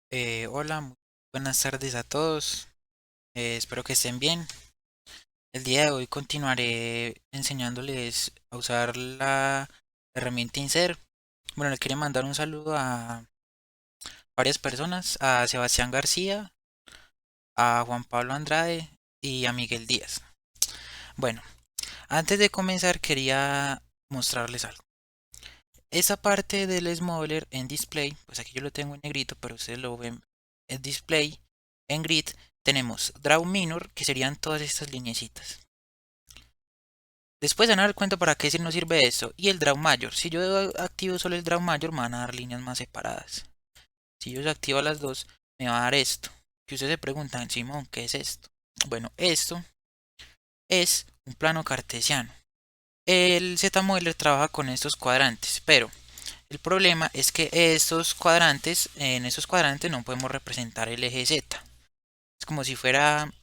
Hola, muy buenas tardes a todos. Espero que estén bien. El día de hoy continuaré enseñándoles a usar la herramienta Insert. Bueno, le quería mandar un saludo a varias personas, a Sebastián García, a Juan Pablo Andrade y a Miguel Díaz. Bueno, antes de comenzar quería mostrarles algo. Esa parte del Smodeler en Display, pues aquí yo lo tengo en negrito, pero ustedes lo ven en Display, en Grid, tenemos Draw Minor, que serían todas estas lineecitas. Después van a dar cuenta para qué nos sirve esto. Y el Draw Major. Si yo activo solo el Draw Major, me van a dar líneas más separadas. Si yo desactivo las dos, me va a dar esto. Que ustedes se preguntan, Simón, ¿qué es esto? Bueno, esto es un plano cartesiano. El Z-Modeler trabaja con estos cuadrantes, pero el problema es que estos cuadrantes, en esos cuadrantes no podemos representar el eje Z. Es como si fuera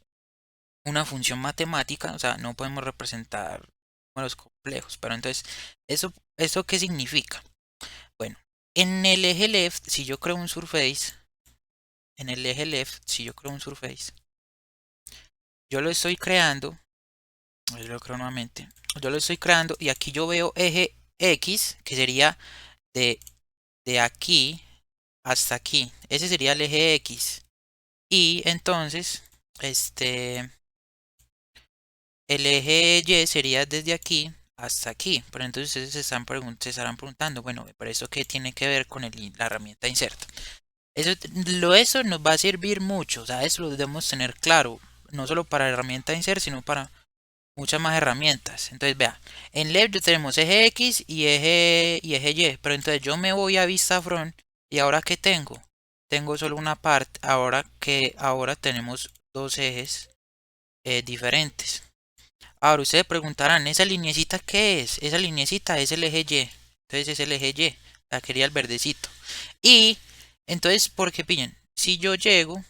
una función matemática, o sea, no podemos representar números complejos. Pero entonces, ¿eso qué significa? Bueno, en el eje left, si yo creo un surface, en el eje left, si yo creo un surface, yo lo estoy creando, yo lo creo nuevamente, yo lo estoy creando y aquí yo veo eje X, que sería de, de aquí hasta aquí. Ese sería el eje X. Y entonces, este, el eje Y sería desde aquí hasta aquí. Pero entonces ustedes se estarán preguntando, bueno, ¿pero eso qué tiene que ver con la herramienta insert? Eso nos va a servir mucho, o sea, eso lo debemos tener claro, no solo para la herramienta insert, sino para muchas más herramientas. Entonces, vea, en left tenemos eje X y eje Y, pero entonces yo me voy a vista front y ahora ¿qué tengo? Tengo solo una parte, ahora tenemos dos ejes diferentes. Ahora ustedes preguntarán, ¿esa lineecita qué es? Esa lineecita es el eje Y. Entonces es el eje Y. La quería el verdecito. Y entonces, porque pillen, si yo llego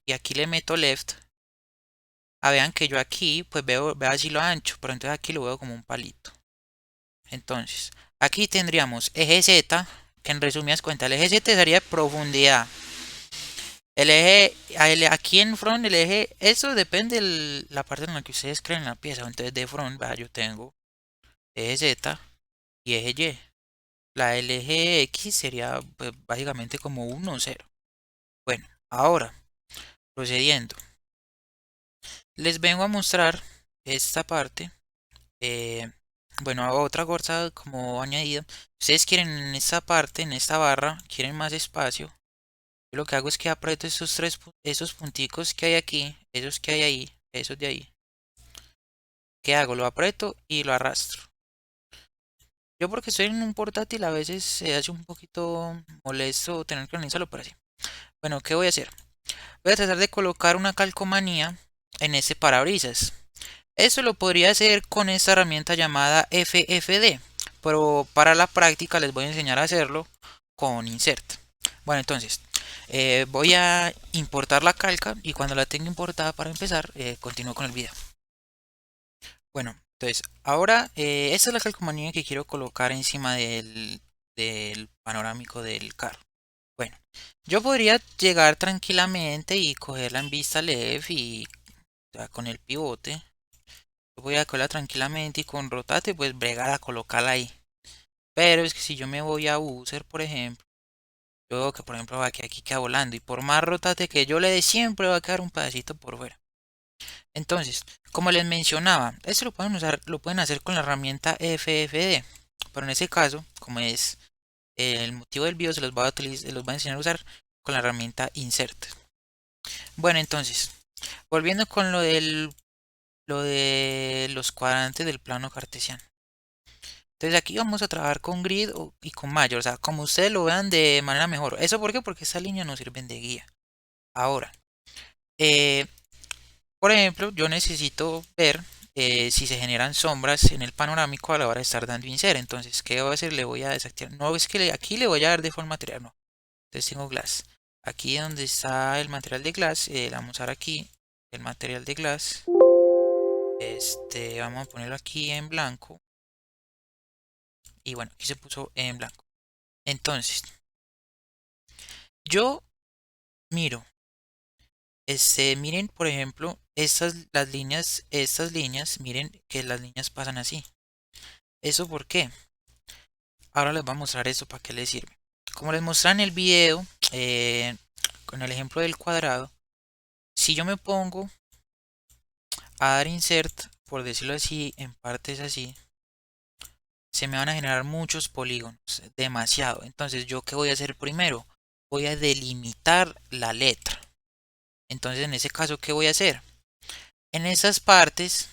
y aquí le meto left, vean que yo aquí pues veo así lo ancho, pero entonces aquí lo veo como un palito. Entonces, aquí tendríamos eje Z, que en resumidas cuentas, el eje Z sería profundidad. El eje, aquí en front, el eje, eso depende de la parte en la que ustedes creen la pieza. Entonces de front, yo tengo eje Z y eje Y. El eje X sería pues, básicamente como 1, 0. Bueno, ahora, procediendo. Les vengo a mostrar esta parte. eh, bueno, otra cosa como añadido. Ustedes quieren en esta parte, en esta barra, quieren más espacio. Yo lo que hago es que aprieto esos punticos que hay aquí, esos que hay ahí, esos de ahí. ¿Qué hago? Lo aprieto y lo arrastro. Yo porque estoy en un portátil a veces se hace un poquito molesto tener que organizarlo, pero así. Bueno, ¿qué voy a hacer? Voy a tratar de colocar una calcomanía en ese parabrisas. Eso lo podría hacer con esta herramienta llamada FFD, pero para la práctica les voy a enseñar a hacerlo con Insert. Bueno, entonces voy a importar la calca y cuando la tenga importada para empezar, continúo con el video. Bueno, entonces ahora esta es la calcomanía que quiero colocar encima del panorámico del carro. Bueno, yo podría llegar tranquilamente y cogerla en vista left y con el pivote. Yo voy a cogerla tranquilamente y con rotate pues bregar a colocarla ahí. Pero es que si yo me voy a user, por ejemplo, yo veo que por ejemplo va que aquí queda volando y por más rotate que yo le dé siempre va a quedar un pedacito por fuera. Entonces, como les mencionaba, esto lo pueden hacer con la herramienta FFD. Pero en ese caso, como es el motivo del video, se los voy a enseñar a usar con la herramienta Insert. Bueno, entonces, volviendo con lo de los cuadrantes del plano cartesiano. Entonces aquí vamos a trabajar con grid y con mayor, o sea, como ustedes lo vean de manera mejor. ¿Eso por qué? Porque esta línea nos sirven de guía. Ahora, eh, por ejemplo, yo necesito ver si se generan sombras en el panorámico a la hora de estar dando insert. Entonces, ¿qué voy a hacer? Le voy a desactivar. No es que aquí le voy a dar de forma material, no. Entonces tengo glass. Aquí donde está el material de glass, le vamos a dar aquí el material de glass. Vamos a ponerlo aquí en blanco. Y bueno, aquí se puso en blanco. Entonces, yo miro, miren, por ejemplo, estas líneas, miren que las líneas pasan así. ¿Eso por qué? Ahora les voy a mostrar eso para qué les sirve. Como les mostré en el video, con el ejemplo del cuadrado, si yo me pongo a dar insert, por decirlo así, en partes así, se me van a generar muchos polígonos, demasiado. Entonces, ¿yo qué voy a hacer primero? Voy a delimitar la letra. Entonces, en ese caso, ¿qué voy a hacer? En esas partes,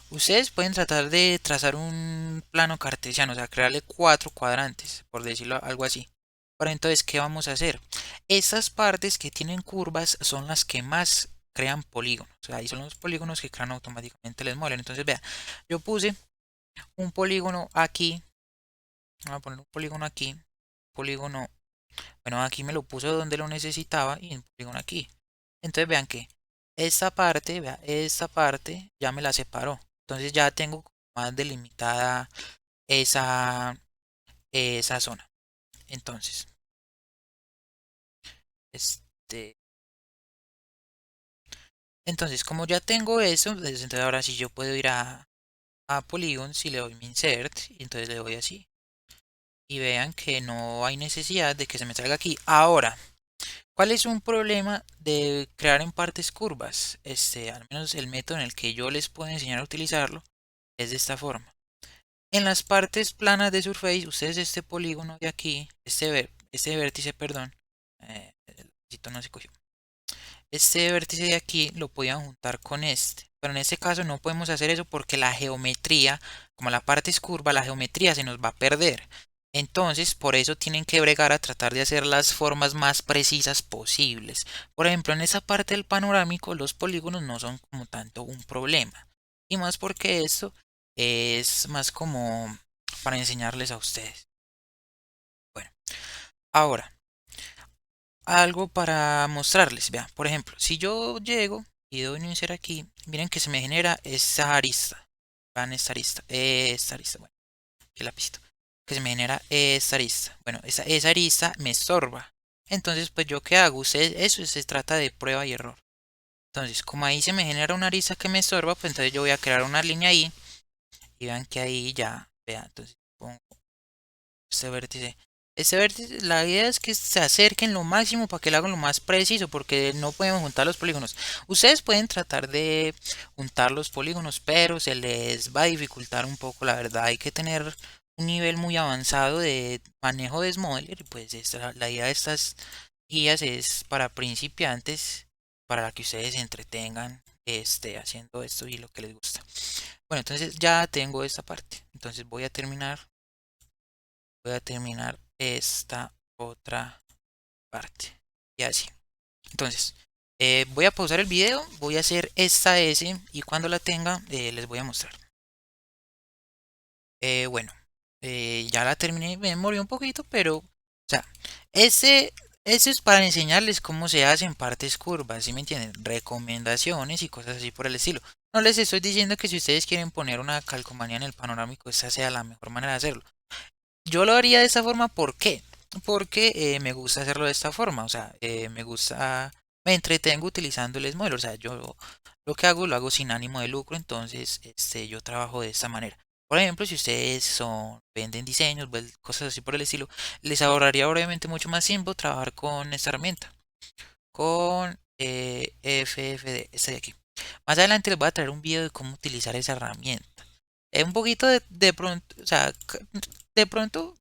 ustedes pueden tratar de trazar un plano cartesiano, o sea, crearle 4 cuadrantes, por decirlo algo así. Pero entonces, ¿qué vamos a hacer? Esas partes que tienen curvas son las que más crean polígonos. O sea, ahí son los polígonos que crean automáticamente el smooler. Entonces, vea, yo puse un polígono aquí. Voy a poner un polígono aquí. Polígono. Bueno, aquí me lo puse donde lo necesitaba y un polígono aquí. Entonces, vean que esta parte ya me la separó. Entonces ya tengo más delimitada esa, esa zona. Entonces, este, entonces como ya tengo eso, entonces ahora sí yo puedo ir a Polygons y le doy mi insert y entonces le doy así. Y vean que no hay necesidad de que se me salga aquí. Ahora, ¿cuál es un problema de crear en partes curvas? Al menos el método en el que yo les puedo enseñar a utilizarlo es de esta forma. En las partes planas de Surface, ustedes este polígono de aquí, este vértice, perdón, el lapicito no se cogió. Este vértice de aquí lo podían juntar con este, pero en este caso no podemos hacer eso porque la geometría, como la parte es curva, la geometría se nos va a perder. Entonces, por eso tienen que bregar a tratar de hacer las formas más precisas posibles. Por ejemplo, en esa parte del panorámico, los polígonos no son como tanto un problema. Y más porque esto es más como para enseñarles a ustedes. Bueno, ahora, algo para mostrarles. Vean, por ejemplo, si yo llego y doy un insert aquí, miren que se me genera esa arista. Vean esta arista, bueno, el lapicito. Que se me genera esta arista. Bueno, esa arista me estorba. Entonces, pues yo qué hago, ustedes, eso se trata de prueba y error. Entonces, como ahí se me genera una arista que me estorba, pues entonces yo voy a crear una línea ahí. Y vean que ahí ya, vean, entonces pongo este vértice. Este vértice, la idea es que se acerquen lo máximo para que lo hagan lo más preciso, porque no podemos juntar los polígonos. Ustedes pueden tratar de juntar los polígonos, pero se les va a dificultar un poco, la verdad. Hay que tener un nivel muy avanzado de manejo de Smodeler, y pues la idea de estas guías es para principiantes, para que ustedes se entretengan haciendo esto y lo que les gusta. Bueno, entonces ya tengo esta parte. Entonces voy a terminar esta otra parte. Y así. Entonces, voy a pausar el video, voy a hacer esta S y cuando la tenga les voy a mostrar. Bueno, ya la terminé, me morí un poquito, pero, o sea, ese es para enseñarles cómo se hacen partes curvas, ¿sí me entienden? Recomendaciones y cosas así por el estilo. No les estoy diciendo que si ustedes quieren poner una calcomanía en el panorámico, esa sea la mejor manera de hacerlo. Yo lo haría de esta forma, ¿por qué? Porque me gusta hacerlo de esta forma, o sea, me entretengo utilizando el Smodeler, o sea, yo lo que hago lo hago sin ánimo de lucro, entonces yo trabajo de esta manera. Por ejemplo, si ustedes venden diseños, cosas así por el estilo, les ahorraría obviamente mucho más tiempo trabajar con esta herramienta, con FFD, esta de aquí. Más adelante les voy a traer un video de cómo utilizar esa herramienta. Es un poquito de pronto, o sea, de pronto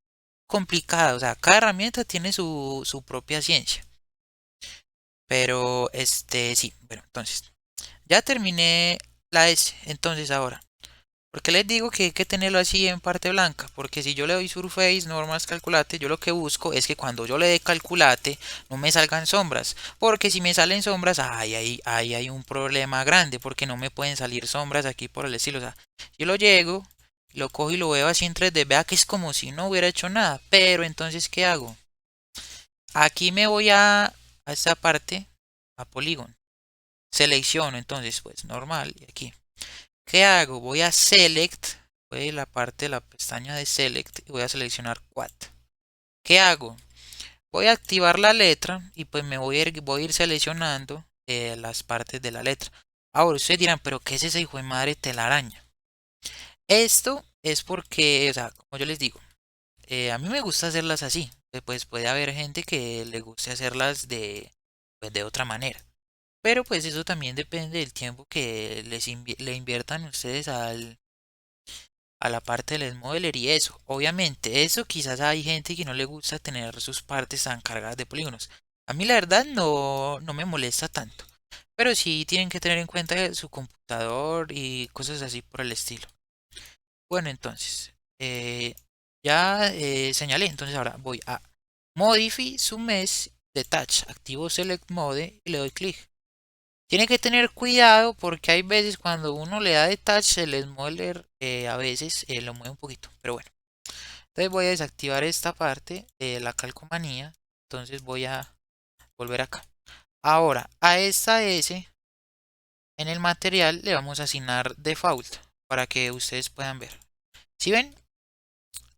complicado, o sea, cada herramienta tiene su propia ciencia. Pero sí, bueno, entonces, ya terminé la S, entonces ahora, ¿por qué les digo que hay que tenerlo así en parte blanca? Porque si yo le doy Surface, Normal Calculate, yo lo que busco es que cuando yo le dé Calculate no me salgan sombras. Porque si me salen sombras, ahí hay un problema grande, porque no me pueden salir sombras aquí por el estilo. O sea, yo lo llego, lo cojo y lo veo así en 3D, vea que es como si no hubiera hecho nada. Pero entonces, ¿qué hago? Aquí me voy a esta parte, a Polygon. Selecciono entonces, pues normal, y aquí. ¿Qué hago? Voy a Select, voy a la parte de la pestaña de Select y voy a seleccionar Quad. ¿Qué hago? Voy a activar la letra y pues voy a ir seleccionando las partes de la letra. Ahora ustedes dirán, pero ¿qué es ese hijo de madre telaraña? Esto es porque, o sea, como yo les digo, a mí me gusta hacerlas así. Pues puede haber gente que le guste hacerlas pues, de otra manera. Pero pues eso también depende del tiempo que le inviertan ustedes a la parte del modeler y eso. Obviamente, eso quizás hay gente que no le gusta tener sus partes tan cargadas de polígonos. A mí la verdad no me molesta tanto. Pero sí tienen que tener en cuenta su computador y cosas así por el estilo. Bueno, entonces, ya señalé. Entonces ahora voy a Modify Submesh Detach. Activo Select Mode y le doy clic. Tiene que tener cuidado porque hay veces cuando uno le da detach el smoller a veces lo mueve un poquito, pero bueno. Entonces voy a desactivar esta parte de la calcomanía. Entonces voy a volver acá. Ahora a esta S en el material le vamos a asignar default para que ustedes puedan ver. ¿Sí ven?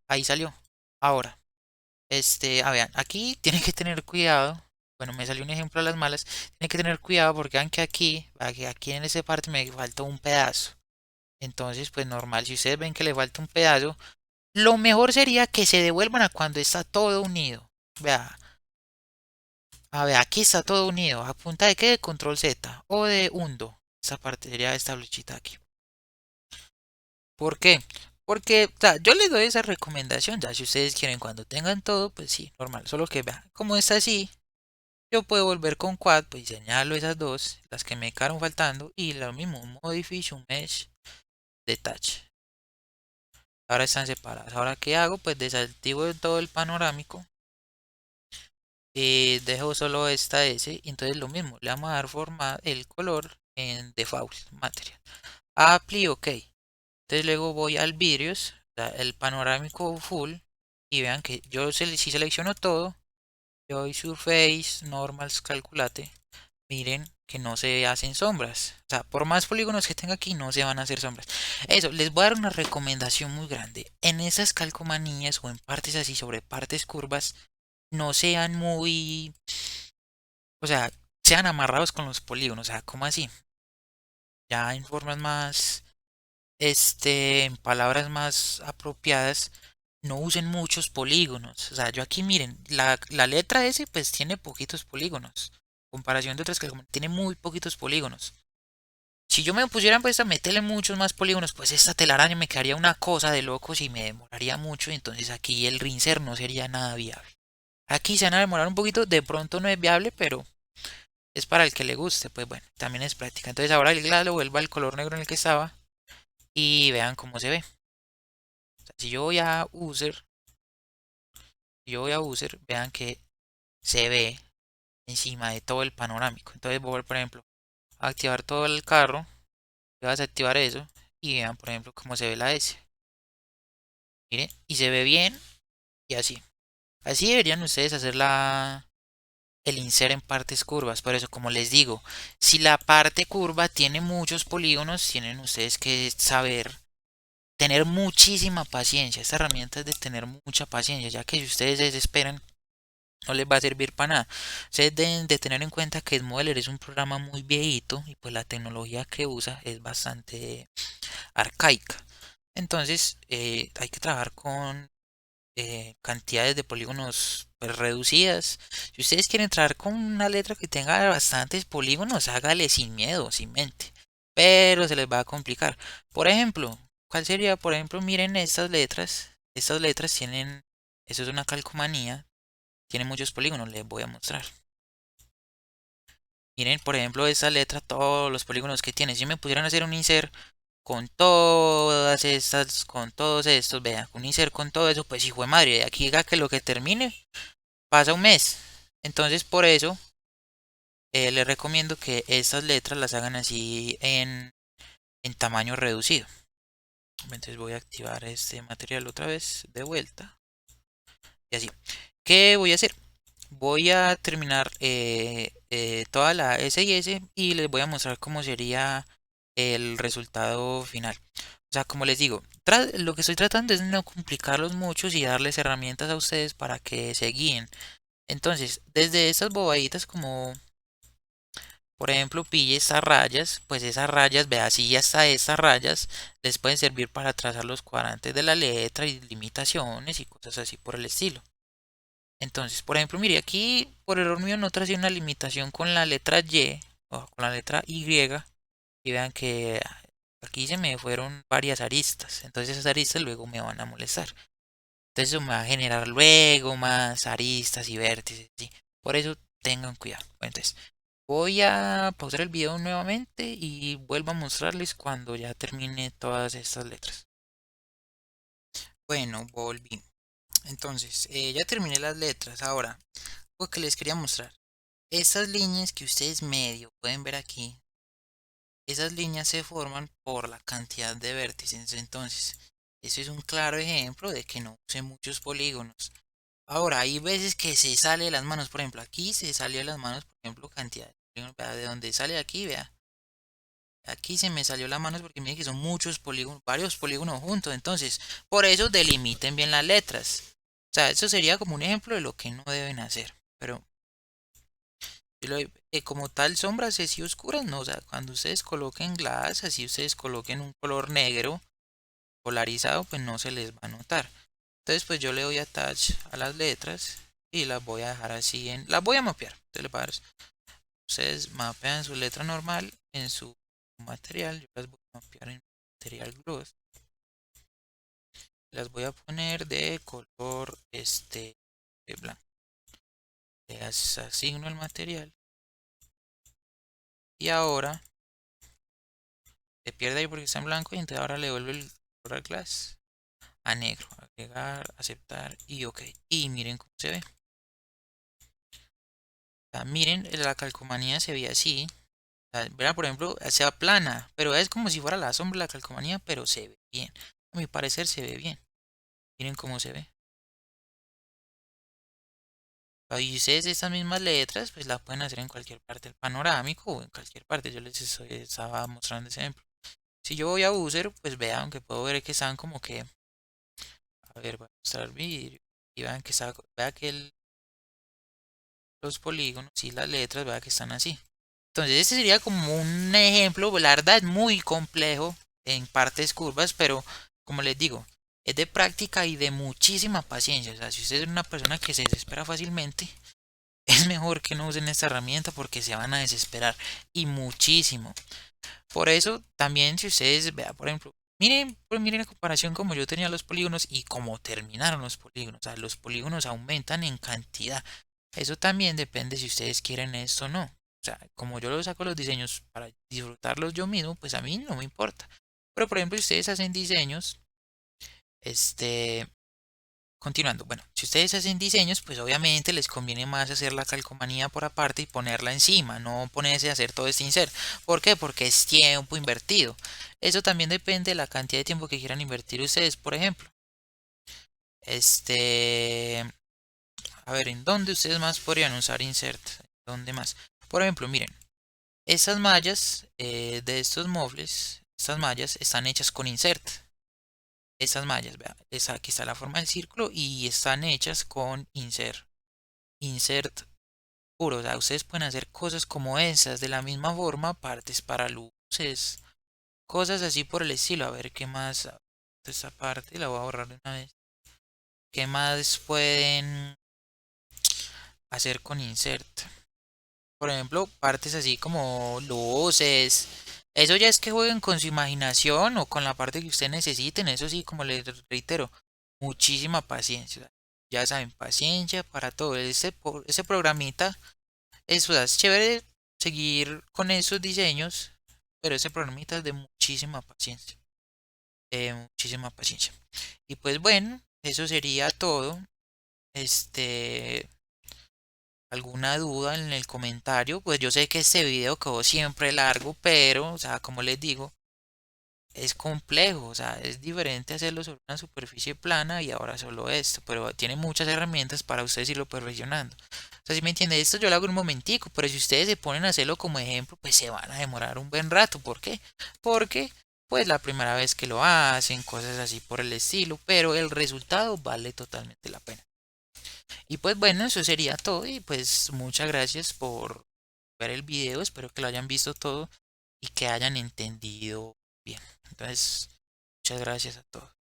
Ahí salió. Ahora, vean, aquí tienen que tener cuidado. Bueno, me salió un ejemplo a las malas. Tienen que tener cuidado porque vean que aquí en esa parte me falta un pedazo. Entonces, pues normal, si ustedes ven que le falta un pedazo, lo mejor sería que se devuelvan a cuando está todo unido. Vea, a ver, aquí está todo unido. ¿A punta de qué? De control Z o de hundo. Esta parte sería esta flechita aquí. ¿Por qué? Porque yo les doy esa recomendación. Ya si ustedes quieren cuando tengan todo, pues sí, normal. Solo que vea, como está así, yo puedo volver con quad, pues señalo esas dos, las que me quedaron faltando, y lo mismo, modify mesh detach. Ahora están separadas. Ahora, ¿qué hago? Pues desactivo todo el panorámico. Dejo solo esta S. Y entonces lo mismo. Le vamos a dar forma el color en default material. Apply OK. Entonces luego voy al vidrios. El panorámico full. Y vean que yo si selecciono todo. Yo doy surface, normals, calculate. Miren que no se hacen sombras. O sea, por más polígonos que tenga aquí, no se van a hacer sombras. Eso, les voy a dar una recomendación muy grande. En esas calcomanías o en partes así sobre partes curvas, no sean muy... O sea, sean amarrados con los polígonos. O sea, ¿cómo así? Ya en formas más... en palabras más apropiadas, no usen muchos polígonos. O sea, yo aquí miren, la letra S pues tiene poquitos polígonos. Comparación de otras que tiene muy poquitos polígonos. Si yo me pusiera pues a meterle muchos más polígonos, pues esta telaraña me quedaría una cosa de locos y me demoraría mucho. Y entonces aquí el rinser no sería nada viable. Aquí se van a demorar un poquito, de pronto no es viable, pero es para el que le guste. Pues bueno, también es práctica. Entonces ahora el glass lo vuelvo al color negro en el que estaba y vean cómo se ve. O sea, si yo voy a user, vean que se ve encima de todo el panorámico. Entonces voy, por ejemplo, a activar todo el carro, voy a desactivar eso y vean, por ejemplo, cómo se ve la S. Miren, y se ve bien y así. Así deberían ustedes hacer el insert en partes curvas. Por eso, como les digo, si la parte curva tiene muchos polígonos, tienen ustedes que saber tener muchísima paciencia. Esta herramienta es de tener mucha paciencia, ya que si ustedes se desesperan, no les va a servir para nada. Ustedes deben de tener en cuenta que Modeler es un programa muy viejito y pues la tecnología que usa es bastante arcaica. Entonces hay que trabajar con cantidades de polígonos pues, reducidas. Si ustedes quieren trabajar con una letra que tenga bastantes polígonos, hágale sin miedo, sin mente. Pero se les va a complicar. Por ejemplo, ¿cuál sería? Por ejemplo, miren estas letras. Estas letras tienen, eso es una calcomanía, tiene muchos polígonos, les voy a mostrar. Miren, por ejemplo, esta letra, todos los polígonos que tiene. Si me pudieran hacer un insert con todas estas, con todos estos, vean, un insert con todo eso, pues hijo de madre, de aquí diga que lo que termine pasa un mes. Entonces, por eso, les recomiendo que estas letras las hagan así en tamaño reducido. Entonces voy a activar este material otra vez de vuelta. Y así. ¿Qué voy a hacer? Voy a terminar toda la S y S y les voy a mostrar cómo sería el resultado final. O sea, como les digo, lo que estoy tratando es no complicarlos mucho y darles herramientas a ustedes para que se guíen Entonces, desde estas bobaditas como, por ejemplo, pille estas rayas, pues esas rayas, vea, así hasta estas rayas les pueden servir para trazar los cuadrantes de la letra y limitaciones y cosas así por el estilo. Entonces, por ejemplo, mire, aquí por error mío no tracé una limitación con la letra Y o con la letra Y y vean que aquí se me fueron varias aristas. Entonces esas aristas luego me van a molestar. Entonces eso me va a generar luego más aristas y vértices, ¿sí? Por eso tengan cuidado. Bueno, entonces voy a pausar el video nuevamente y vuelvo a mostrarles cuando ya termine todas estas letras. Bueno, volví. Entonces, ya terminé las letras. Ahora, lo que les quería mostrar. Estas líneas que ustedes medio pueden ver aquí, esas líneas se forman por la cantidad de vértices. Entonces, eso es un claro ejemplo de que no use muchos polígonos. Ahora, hay veces que se sale de las manos. Por ejemplo, aquí se salió de las manos, por ejemplo, cantidad de polígonos. Vea, de donde sale aquí, vea. Aquí se me salió las manos porque miren que son muchos polígonos, varios polígonos juntos. Entonces, por eso delimiten bien las letras. O sea, eso sería como un ejemplo de lo que no deben hacer. Pero como tal, sombras así oscuras, no. O sea, cuando ustedes coloquen glass, así ustedes coloquen un color negro polarizado, pues no se les va a notar. Entonces, pues yo le doy attach a las letras y las voy a dejar así en. Las voy a mapear. Ustedes mapean su letra normal en su material. Yo las voy a mapear en material gloss. Las voy a poner de color blanco. Les asigno el material. Y ahora se pierde ahí porque está en blanco y entonces ahora le vuelvo el color glass a negro. Agregar, aceptar y ok. Y miren cómo se ve. O sea, miren, la calcomanía se ve así. O sea, verá, por ejemplo, se aplana, pero es como si fuera la sombra de la calcomanía, pero se ve bien. A mi parecer se ve bien. Miren cómo se ve. Y ustedes estas mismas letras, pues las pueden hacer en cualquier parte del panorámico o en cualquier parte. Yo estaba mostrando ese ejemplo. Si yo voy a user, pues vean que puedo ver que están como que, a ver, voy a mostrar vídeo y vean que vea que los polígonos y las letras, vea que están así. Entonces este sería como un ejemplo, la verdad es muy complejo en partes curvas, pero como les digo, es de práctica y de muchísima paciencia. O sea, si usted es una persona que se desespera fácilmente, es mejor que no usen esta herramienta porque se van a desesperar y muchísimo. Por eso también si ustedes vean, por ejemplo, miren, pues miren la comparación como yo tenía los polígonos y cómo terminaron los polígonos. O sea, los polígonos aumentan en cantidad. Eso también depende si ustedes quieren esto o no. O sea, como yo lo saco los diseños para disfrutarlos yo mismo, pues a mí no me importa. Pero por ejemplo, si ustedes hacen diseños, este, continuando, bueno, si ustedes hacen diseños, pues obviamente les conviene más hacer la calcomanía por aparte y ponerla encima, no ponerse a hacer todo este insert. ¿Por qué? Porque es tiempo invertido. Eso también depende de la cantidad de tiempo que quieran invertir ustedes, por ejemplo. Este, a ver, ¿en dónde ustedes más podrían usar insert? ¿Dónde más? Por ejemplo, miren, estas mallas de estos muebles, estas mallas están hechas con insert. Estas mallas, vean, aquí está la forma del círculo y están hechas con insert. Insert puro, o sea, ustedes pueden hacer cosas como esas de la misma forma, partes para luces, cosas así por el estilo. A ver qué más, esta parte la voy a borrar de una vez. ¿Qué más pueden hacer con insert? Por ejemplo, partes así como luces. Eso ya es que jueguen con su imaginación o con la parte que ustedes necesiten. Eso sí, como les reitero, muchísima paciencia. Ya saben, paciencia para todo. Ese programita es, o sea, es chévere seguir con esos diseños, pero ese programita es de muchísima paciencia. Muchísima paciencia. Y pues bueno, eso sería todo. Este, alguna duda en el comentario, pues yo sé que este video quedó siempre largo, pero, o sea, como les digo, es complejo, o sea, es diferente hacerlo sobre una superficie plana y ahora solo esto, pero tiene muchas herramientas para ustedes irlo perfeccionando. O sea, si me entienden, esto yo lo hago en un momentico, pero si ustedes se ponen a hacerlo como ejemplo, pues se van a demorar un buen rato. ¿Por qué? Porque, pues la primera vez que lo hacen, cosas así por el estilo, pero el resultado vale totalmente la pena. Y pues bueno, eso sería todo y pues muchas gracias por ver el video, espero que lo hayan visto todo y que hayan entendido bien. Entonces, muchas gracias a todos.